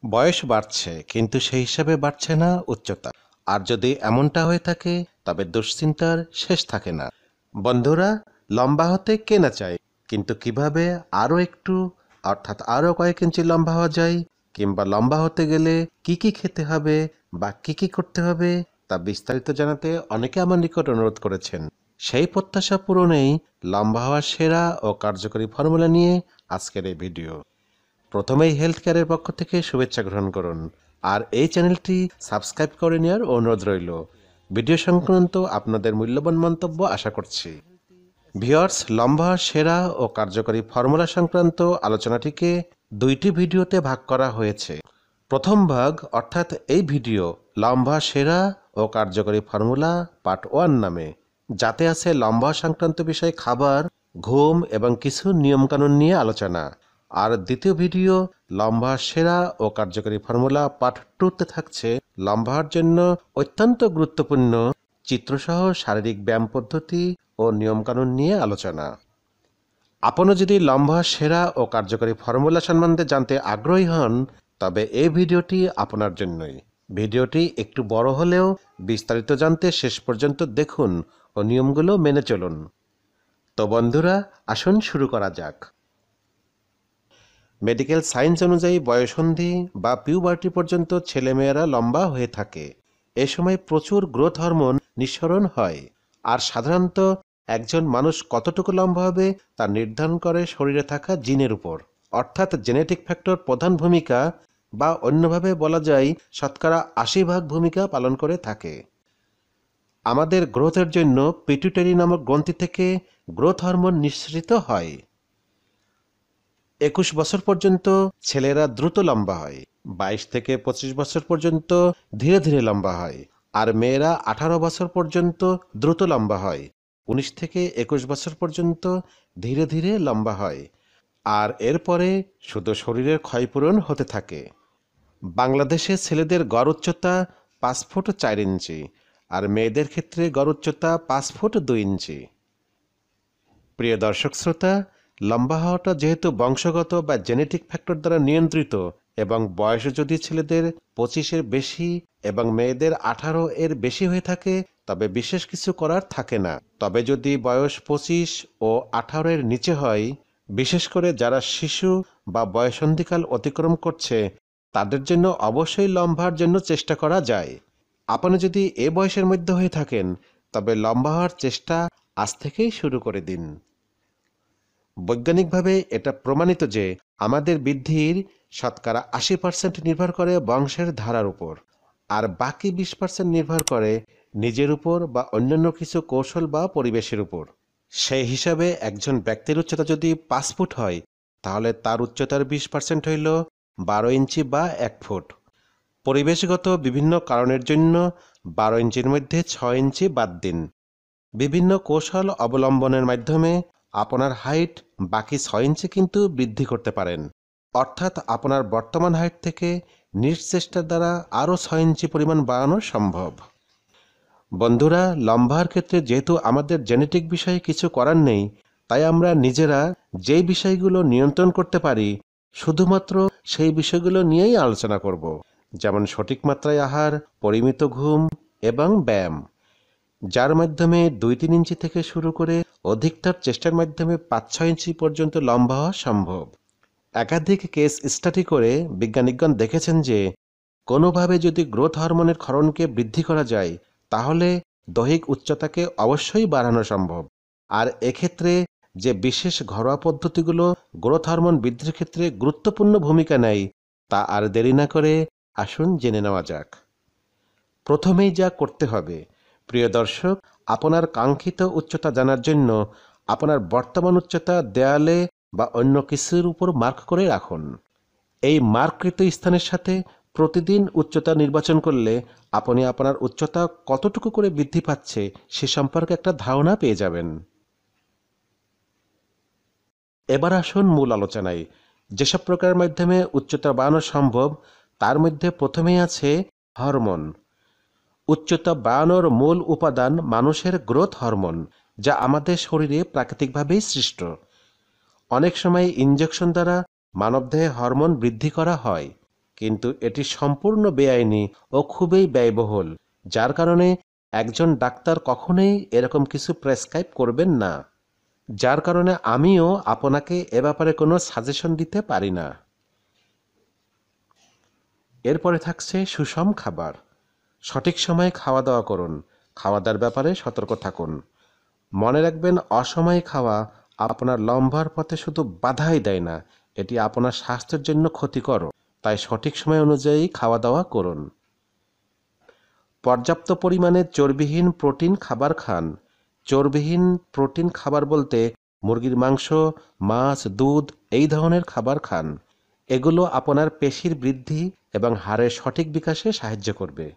বয়স বাড়ছে কিন্তু সেই হিসাবে বাড়ছে না উচ্চতা। আর যদি এমনটা হয়ে থাকে তবে দুশ্চিন্তার শেষ থাকে না। বন্ধুরা, লম্বা হতে কে না চায়, কিন্তু কিভাবে আরও একটু অর্থাৎ আরও কয়েক ইঞ্চি লম্বা হওয়া যায়, কিংবা লম্বা হতে গেলে কি কি খেতে হবে বা কি কি করতে হবে তা বিস্তারিত জানাতে অনেকে আমার নিকট অনুরোধ করেছেন। সেই প্রত্যাশা পূরণেই লম্বা হওয়ার সেরা ও কার্যকরী ফর্মুলা নিয়ে আজকের এই ভিডিও। প্রথমেই হেলথ কেয়ারের পক্ষ থেকে শুভেচ্ছা গ্রহণ করুন, আর এই চ্যানেলটি সাবস্ক্রাইব করে নেওয়ার অনুরোধ রইল। ভিডিও সংক্রান্ত আপনাদের মূল্যবান মন্তব্য আশা করছি। ভিউয়ার্স, লম্বা হওয়ার সেরা ও কার্যকরী ফর্মুলা সংক্রান্ত আলোচনাটিকে দুইটি ভিডিওতে ভাগ করা হয়েছে। প্রথম ভাগ অর্থাৎ এই ভিডিও লম্বা সেরা ও কার্যকরী ফর্মুলা পার্ট 1 নামে, যাতে আছে লম্বা সংক্রান্ত বিষয়, খাবার, ঘুম এবং কিছু নিয়মকানুন নিয়ে আলোচনা। আর দ্বিতীয় ভিডিও লম্বা সেরা ও কার্যকরী ফর্মুলা পার্ট 2তে থাকছে লম্বা হওয়ার জন্য অত্যন্ত গুরুত্বপূর্ণ চিত্রসহ শারীরিক ব্যায়াম পদ্ধতি ও নিয়মকানুন নিয়ে আলোচনা। আপনি যদি লম্বা সেরা ও কার্যকরী ফর্মুলা সম্বন্ধে জানতে আগ্রহী হন তবে এই ভিডিওটি আপনার জন্যই। ভিডিওটি একটু বড় হলেও বিস্তারিত জানতে শেষ পর্যন্ত দেখুন ও নিয়মগুলো মেনে চলুন। তো বন্ধুরা, আসুন শুরু করা যাক। মেডিকেল সায়েন্স অনুযায়ী বয়ঃসন্ধি বা পিউবার্টি পর্যন্ত ছেলেমেয়েরা লম্বা হয়ে থাকে। এ সময় প্রচুর গ্রোথ হরমোন নিঃসরণ হয়। আর সাধারণত একজন মানুষ কতটুকু লম্বা হবে তা নির্ধারণ করে শরীরে থাকা জিনের উপর, অর্থাৎ জেনেটিক ফ্যাক্টর প্রধান ভূমিকা, বা অন্যভাবে বলা যায় 80% ভূমিকা পালন করে থাকে। আমাদের গ্রোথের জন্য পিটুইটারি নামক গ্রন্থি থেকে গ্রোথ হরমোন নিঃসৃত হয়। 21 বছর পর্যন্ত ছেলেরা দ্রুত লম্বা হয়, 22 থেকে 25 বছর পর্যন্ত ধীরে ধীরে লম্বা হয়, আর মেয়েরা 18 বছর পর্যন্ত দ্রুত লম্বা হয়, 19 থেকে 21 বছর পর্যন্ত ধীরে ধীরে লম্বা হয়। আর এরপরে শুধু শরীরের ক্ষয়পূরণ হতে থাকে। বাংলাদেশে ছেলেদের গড় উচ্চতা 5 ফুট 4 ইঞ্চি, আর মেয়েদের ক্ষেত্রে গড় উচ্চতা 5 ফুট 2 ইঞ্চি। প্রিয় দর্শক শ্রোতা, লম্বা হওয়াটা যেহেতু বংশগত বা জেনেটিক ফ্যাক্টর দ্বারা নিয়ন্ত্রিত, এবং বয়স যদি ছেলেদের 25-এর বেশি এবং মেয়েদের 18-এর বেশি হয়ে থাকে তবে বিশেষ কিছু করার থাকে না। তবে যদি বয়স 25 ও 18-এর নিচে হয়, বিশেষ করে যারা শিশু বা বয়ঃসন্ধিকাল অতিক্রম করছে, তাদের জন্য অবশ্যই লম্বার জন্য চেষ্টা করা যায়। আপনি যদি এ বয়সের মধ্যে হয়ে থাকেন তবে লম্বা হওয়ার চেষ্টা আজ থেকেই শুরু করে দিন। বৈজ্ঞানিকভাবে এটা প্রমাণিত যে আমাদের বৃদ্ধির 80% নির্ভর করে বংশের ধারার উপর, আর বাকি 20% নির্ভর করে নিজের উপর বা অন্যান্য কিছু কৌশল বা পরিবেশের উপর। সেই হিসাবে একজন ব্যক্তির উচ্চতা যদি 5 ফুট হয় তাহলে তার উচ্চতার 20% হইল 12 ইঞ্চি বা 1 ফুট। পরিবেশগত বিভিন্ন কারণের জন্য 12 ইঞ্চির মধ্যে 6 ইঞ্চি বাদ দিন। বিভিন্ন কৌশল অবলম্বনের মাধ্যমে আপনার হাইট বাকি 6 ইঞ্চি কিন্তু বৃদ্ধি করতে পারেন, অর্থাৎ আপনার বর্তমান হাইট থেকে নিজ চেষ্টার দ্বারা আরও 6 ইঞ্চি পরিমাণ বাড়ানো সম্ভব। বন্ধুরা, লম্বার ক্ষেত্রে যেহেতু আমাদের জেনেটিক বিষয়ে কিছু করার নেই, তাই আমরা নিজেরা যেই বিষয়গুলো নিয়ন্ত্রণ করতে পারি শুধুমাত্র সেই বিষয়গুলো নিয়েই আলোচনা করব, যেমন সঠিক মাত্রায় আহার, পরিমিত ঘুম এবং ব্যায়াম, যার মাধ্যমে 2-3 ইঞ্চি থেকে শুরু করে অধিকতর চেষ্টার মাধ্যমে 5-6 ইঞ্চি পর্যন্ত লম্বা হওয়া সম্ভব। একাধিক কেস স্টাডি করে বিজ্ঞানীগণ দেখেছেন যে কোনোভাবে যদি গ্রোথ হরমোনের ক্ষরণকে বৃদ্ধি করা যায় তাহলে দৈহিক উচ্চতাকে অবশ্যই বাড়ানো সম্ভব। আর এক্ষেত্রে যে বিশেষ ঘরোয়া পদ্ধতিগুলো গ্রোথ হরমোন বৃদ্ধির ক্ষেত্রে গুরুত্বপূর্ণ ভূমিকা নেয় তা আর দেরি না করে আসুন জেনে নেওয়া যাক। প্রথমেই যা করতে হবে, প্রিয় দর্শক, আপনার কাঙ্ক্ষিত উচ্চতা জানার জন্য আপনার বর্তমান উচ্চতা দেয়ালে বা অন্য কিছুর উপর মার্ক করে রাখুন। এই মার্ককৃত স্থানের সাথে প্রতিদিন উচ্চতা নির্বাচন করলে আপনি আপনার উচ্চতা কতটুকু করে বৃদ্ধি পাচ্ছে সে সম্পর্কে একটা ধারণা পেয়ে যাবেন। এবার আসুন মূল আলোচনায়। যেসব প্রকারের মাধ্যমে উচ্চতা বাড়ানো সম্ভব তার মধ্যে প্রথমেই আছে হরমোন। উচ্চতা বাড়ানোর মূল উপাদান মানুষের গ্রোথ হরমোন, যা আমাদের শরীরে প্রাকৃতিকভাবেই সৃষ্ট। অনেক সময় ইনজেকশন দ্বারা মানবদেহে হরমোন বৃদ্ধি করা হয়, কিন্তু এটি সম্পূর্ণ বেআইনি ও খুবই ব্যয়বহুল, যার কারণে একজন ডাক্তার কখনোই এরকম কিছু প্রেসক্রাইব করবেন না। যার কারণে আমিও আপনাকে এ ব্যাপারে কোনো সাজেশন দিতে পারি না। এরপরে থাকছে সুষম খাবার। সঠিক সময়ে খাওয়া দাওয়া করুন। খাওয়া দাওয়ার ব্যাপারে সতর্ক থাকুন। মনে রাখবেন, অসময়ে খাওয়া আপনার লম্বার পথে শুধু বাধাই দেয় না, এটি আপনার স্বাস্থ্যের জন্য ক্ষতিকর। তাই সঠিক সময় অনুযায়ী খাওয়া দাওয়া করুন। পর্যাপ্ত পরিমাণে চর্বিহীন প্রোটিন খাবার খান। চর্বিহীন প্রোটিন খাবার বলতে মুরগির মাংস, মাছ, দুধ এই ধরনের খাবার খান। এগুলো আপনার পেশির বৃদ্ধি এবং হাড়ের সঠিক বিকাশে সাহায্য করবে।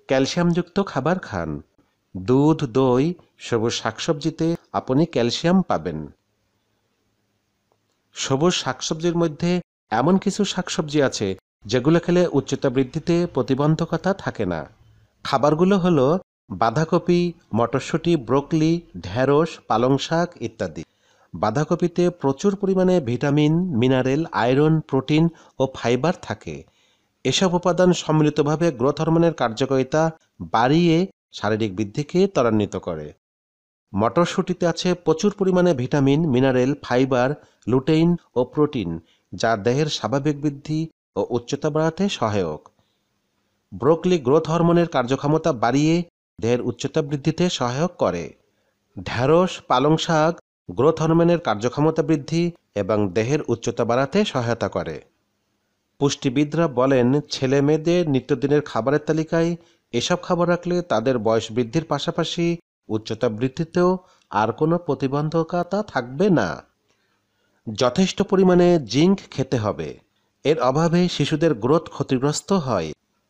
ক্যালসিয়ামযুক্ত খাবার খান। দুধ, দই, সবুজ শাকসবজিতে আপনি ক্যালসিয়াম পাবেন। সবুজ শাকসবজির মধ্যে এমন কিছু শাকসবজি আছে যেগুলো খেলে উচ্চতা বৃদ্ধিতে প্রতিবন্ধকতা থাকে না। খাবারগুলো হলো বাঁধাকপি, মটরশুঁটি, ব্রোকলি, ঢেঁড়স, পালং শাক ইত্যাদি। বাঁধাকপিতে প্রচুর পরিমাণে ভিটামিন, মিনারেল, আয়রন, প্রোটিন ও ফাইবার থাকে। এসব উপাদান সম্মিলিতভাবে গ্রোথ হরমোনের কার্যকারিতা বাড়িয়ে শারীরিক বৃদ্ধিকে ত্বরান্বিত করে। মটরশুঁটিতে আছে প্রচুর পরিমাণে ভিটামিন, মিনারেল, ফাইবার, লুটেইন ও প্রোটিন, যা দেহের স্বাভাবিক বৃদ্ধি ও উচ্চতা বাড়াতে সহায়ক। ব্রোকলি গ্রোথ হরমোনের কার্যক্ষমতা বাড়িয়ে দেহের উচ্চতা বৃদ্ধিতে সহায়ক করে। ঢেঁড়স, পালং শাক গ্রোথ হরমোনের কার্যক্ষমতা বৃদ্ধি এবং দেহের উচ্চতা বাড়াতে সহায়তা করে। পুষ্টিবিদরা বলেন, ছেলে মেয়েদের নিত্যদিনের খাবারের তালিকায় এসব খাবার রাখলে তাদের বয়স বৃদ্ধির পাশাপাশি উচ্চতা বৃদ্ধিতেও আর কোনো প্রতিবন্ধকতা থাকবে না। যথেষ্ট পরিমাণে জিঙ্ক খেতে হবে। এর অভাবে শিশুদের গ্রোথ ক্ষতিগ্রস্ত হয়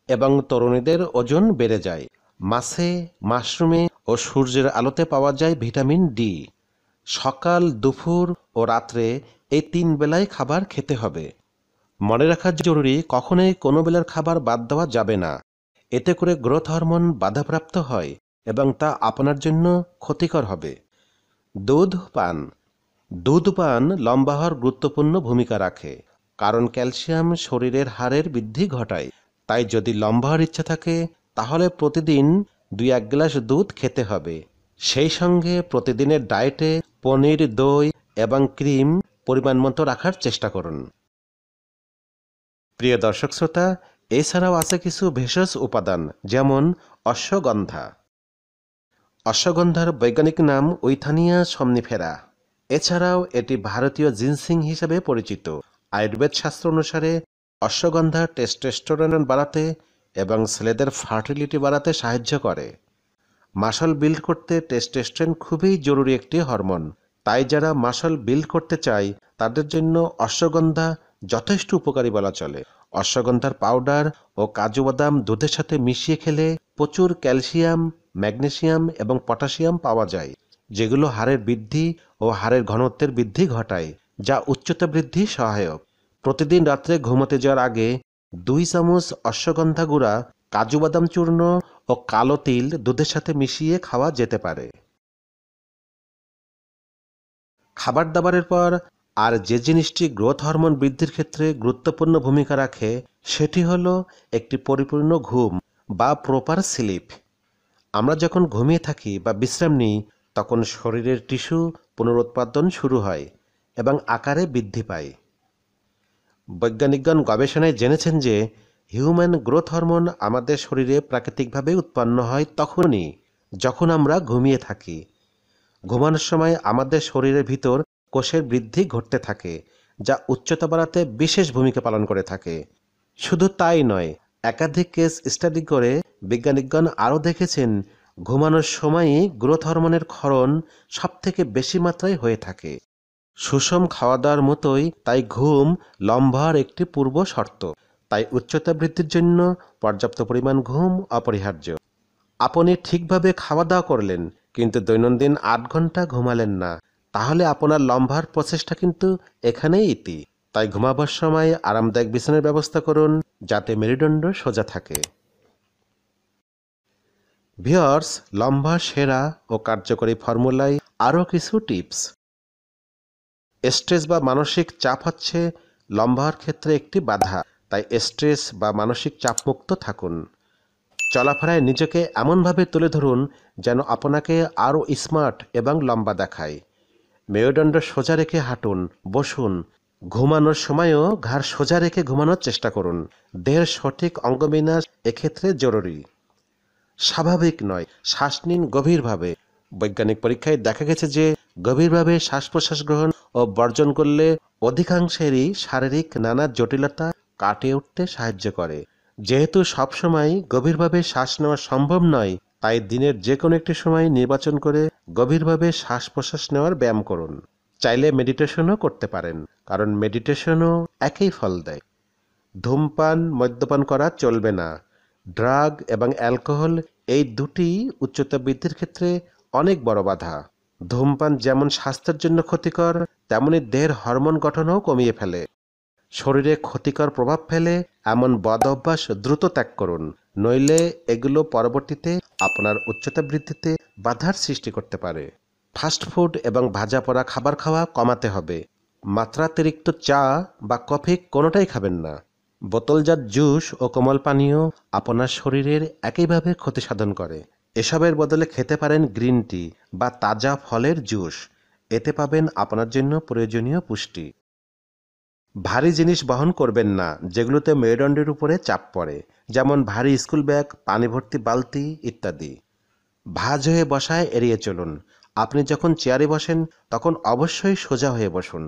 এবং তরুণীদের ওজন বেড়ে যায়। মাছে, মাশরুমে ও সূর্যের আলোতে পাওয়া যায় ভিটামিন ডি। সকাল, দুপুর ও রাত্রে এই 3 বেলায় খাবার খেতে হবে। মনে রাখা জরুরি, কখনোই কোনো বেলার খাবার বাদ দেওয়া যাবে না। এতে করে গ্রোথ হরমোন বাধাপ্রাপ্ত হয় এবং তা আপনার জন্য ক্ষতিকর হবে। দুধ পান। দুধ পান লম্বা হওয়ার গুরুত্বপূর্ণ ভূমিকা রাখে, কারণ ক্যালসিয়াম শরীরের হাড়ের বৃদ্ধি ঘটায়। তাই যদি লম্বা হওয়ার ইচ্ছা থাকে তাহলে প্রতিদিন 2-1 গ্লাস দুধ খেতে হবে। সেই সঙ্গে প্রতিদিনের ডায়েটে পনির, দই এবং ক্রিম পরিমাণ মতো রাখার চেষ্টা করুন। প্রিয় দর্শক শ্রোতা, এছাড়াও আছে কিছু ভেষজ উপাদান, যেমন অশ্বগন্ধা। অশ্বগন্ধার বৈজ্ঞানিক নাম উইথানিয়া সমনিফেরা। এছাড়াও এটি ভারতীয় জিনসিং হিসেবে পরিচিত। আয়ুর্বেদ শাস্ত্র অনুসারে অশ্বগন্ধা টেস্টোস্টেরন বাড়াতে এবং ছেলেদের ফার্টিলিটি বাড়াতে সাহায্য করে। মাসল বিল্ড করতে টেস্টোস্টেরন খুবই জরুরি একটি হরমোন। তাই যারা মাসল বিল্ড করতে চায় তাদের জন্য অশ্বগন্ধা যথেষ্ট উপকারী বলা চলে। অশ্বগন্ধার পাউডার ও কাজু বাদাম দুধের সাথে মিশিয়ে খেলে প্রচুর ক্যালসিয়াম, ম্যাগনেসিয়াম এবং পটাশিয়াম পাওয়া যায়, যেগুলো হাড়ের বৃদ্ধি ও হাড়ের ঘনত্বের বৃদ্ধি ঘটায়, যা উচ্চতা বৃদ্ধি সহায়ক। প্রতিদিন রাত্রে ঘুমাতে যাওয়ার আগে 2 চামচ অশ্বগন্ধা গুঁড়া, কাজু বাদাম চূর্ণ ও কালো তিল দুধের সাথে মিশিয়ে খাওয়া যেতে পারে। খাবার দাবারের পর আর যে জিনিসটি গ্রোথ হরমোন বৃদ্ধির ক্ষেত্রে গুরুত্বপূর্ণ ভূমিকা রাখে সেটি হলো একটি পরিপূর্ণ ঘুম বা প্রপার স্লিপ। আমরা যখন ঘুমিয়ে থাকি বা বিশ্রাম নিই তখন শরীরের টিস্যু পুনরুৎপাদন শুরু হয় এবং আকারে বৃদ্ধি পায়। বৈজ্ঞানিকগণ গবেষণায় জেনেছেন যে হিউম্যান গ্রোথ হরমোন আমাদের শরীরে প্রাকৃতিকভাবে উৎপন্ন হয় তখনই যখন আমরা ঘুমিয়ে থাকি। ঘুমানোর সময় আমাদের শরীরের ভিতর কোষের বৃদ্ধি ঘটতে থাকে, যা উচ্চতা বাড়াতে বিশেষ ভূমিকা পালন করে থাকে। শুধু তাই নয়, একাধিক কেস স্টাডি করে বিজ্ঞানিকগণ আরও দেখেছেন ঘুমানোর সময়ই গ্রোথ হরমোনের ক্ষরণ সবথেকে বেশি মাত্রায় হয়ে থাকে। সুষম খাওয়া দাওয়ার মতোই তাই ঘুম লম্বার একটি পূর্ব শর্ত। তাই উচ্চতা বৃদ্ধির জন্য পর্যাপ্ত পরিমাণ ঘুম অপরিহার্য। আপনি ঠিকভাবে খাওয়া দাওয়া করলেন কিন্তু দৈনন্দিন 8 ঘন্টা ঘুমালেন না, তাহলে আপনার লম্বার প্রচেষ্টা কিন্তু এখানেই ইতি। তাই ঘুমাবার সময় আরামদায়ক বিছানার ব্যবস্থা করুন যাতে মেরুদণ্ড সোজা থাকে। ভিউয়ার্স, লম্বা সেরা ও কার্যকরী ফর্মুলায় আরও কিছু টিপস। স্ট্রেস বা মানসিক চাপ হচ্ছে লম্বা হওয়ার ক্ষেত্রে একটি বাধা। তাই স্ট্রেস বা মানসিক চাপমুক্ত থাকুন। চলাফেরায় নিজেকে এমনভাবে তুলে ধরুন যেন আপনাকে আরও স্মার্ট এবং লম্বা দেখায়। মেরুদণ্ড সোজা রেখে হাঁটুন, বসুন। ঘুমানোর সময়ও ঘাড় সোজা রেখে ঘুমানোর চেষ্টা করুন। দেহের সঠিক অঙ্গবিন্যাস এক্ষেত্রে জরুরি। স্বাভাবিক নয়, শ্বাস নিন গভীরভাবে। বৈজ্ঞানিক পরীক্ষায় দেখা গেছে যে গভীরভাবে শ্বাস প্রশ্বাস গ্রহণ ও বর্জন করলে অধিকাংশেরই শারীরিক নানা জটিলতা কাটিয়ে উঠতে সাহায্য করে। যেহেতু সবসময় গভীরভাবে শ্বাস নেওয়া সম্ভব নয়, তাই দিনের যে কোনো একটি সময় নির্বাচন করে গভীরভাবে শ্বাস প্রশ্বাস নেওয়ার ব্যায়াম করুন। চাইলে মেডিটেশনও করতে পারেন, কারণ মেডিটেশনও একই ফল দেয়। ধূমপান, মদ্যপান করা চলবে না। ড্রাগ এবং অ্যালকোহল এই দুটি উচ্চতা বৃদ্ধির ক্ষেত্রে অনেক বড় বাধা। ধূমপান যেমন স্বাস্থ্যের জন্য ক্ষতিকর, তেমনি দেহের হরমোন গঠনও কমিয়ে ফেলে। শরীরে ক্ষতিকর প্রভাব ফেলে এমন বদ অভ্যাস দ্রুত ত্যাগ করুন, নইলে এগুলো পরবর্তীতে আপনার উচ্চতা বৃদ্ধিতে বাধার সৃষ্টি করতে পারে। ফাস্টফুড এবং ভাজা পোড়া খাবার খাওয়া কমাতে হবে। মাত্রাতিরিক্ত চা বা কফি কোনোটাই খাবেন না। বোতলজাত জুস ও কোমল পানীয় আপনার শরীরের একইভাবে ক্ষতি সাধন করে। এসবের বদলে খেতে পারেন গ্রিন টি বা তাজা ফলের জুস। এতে পাবেন আপনার জন্য প্রয়োজনীয় পুষ্টি। ভারী জিনিস বহন করবেন না যেগুলোতে মেরুদণ্ডের উপরে চাপ পড়ে, যেমন ভারী স্কুল ব্যাগ, পানি ভর্তি বালতি ইত্যাদি। ভাঁজ হয়ে বসায় এড়িয়ে চলুন। আপনি যখন চেয়ারে বসেন তখন অবশ্যই সোজা হয়ে বসুন।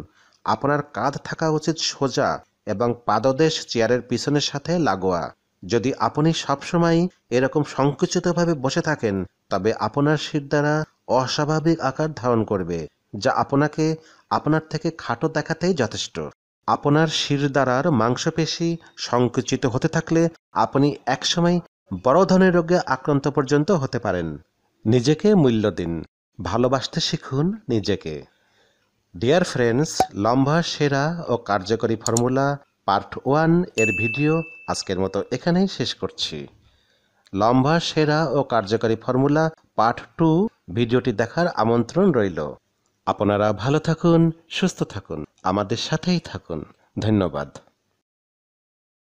আপনার কাঁধ থাকা উচিত সোজা এবং পাদদেশ চেয়ারের পিছনের সাথে লাগোয়া। যদি আপনি সবসময় এরকম সংকুচিতভাবে বসে থাকেন, তবে আপনার শিরদাঁড়া অস্বাভাবিক আকার ধারণ করবে, যা আপনাকে আপনার থেকে খাটো দেখাতেই যথেষ্ট। আপনার শিরদাঁড়ার মাংসপেশি সংকুচিত হতে থাকলে আপনি একসময় বড় ধরনের রোগে আক্রান্ত পর্যন্ত হতে পারেন। নিজেকে মূল্য দিন, ভালোবাসতে শিখুন নিজেকে। ডিয়ার ফ্রেন্ডস, লম্বা, সেরা ও কার্যকরী ফর্মুলা পার্ট 1 এর ভিডিও আজকের মতো এখানেই শেষ করছি। লম্বা, সেরা ও কার্যকরী ফর্মুলা পার্ট 2 ভিডিওটি দেখার আমন্ত্রণ রইল। আপনারা ভালো থাকুন, সুস্থ থাকুন, আমাদের সাথেই থাকুন। ধন্যবাদ।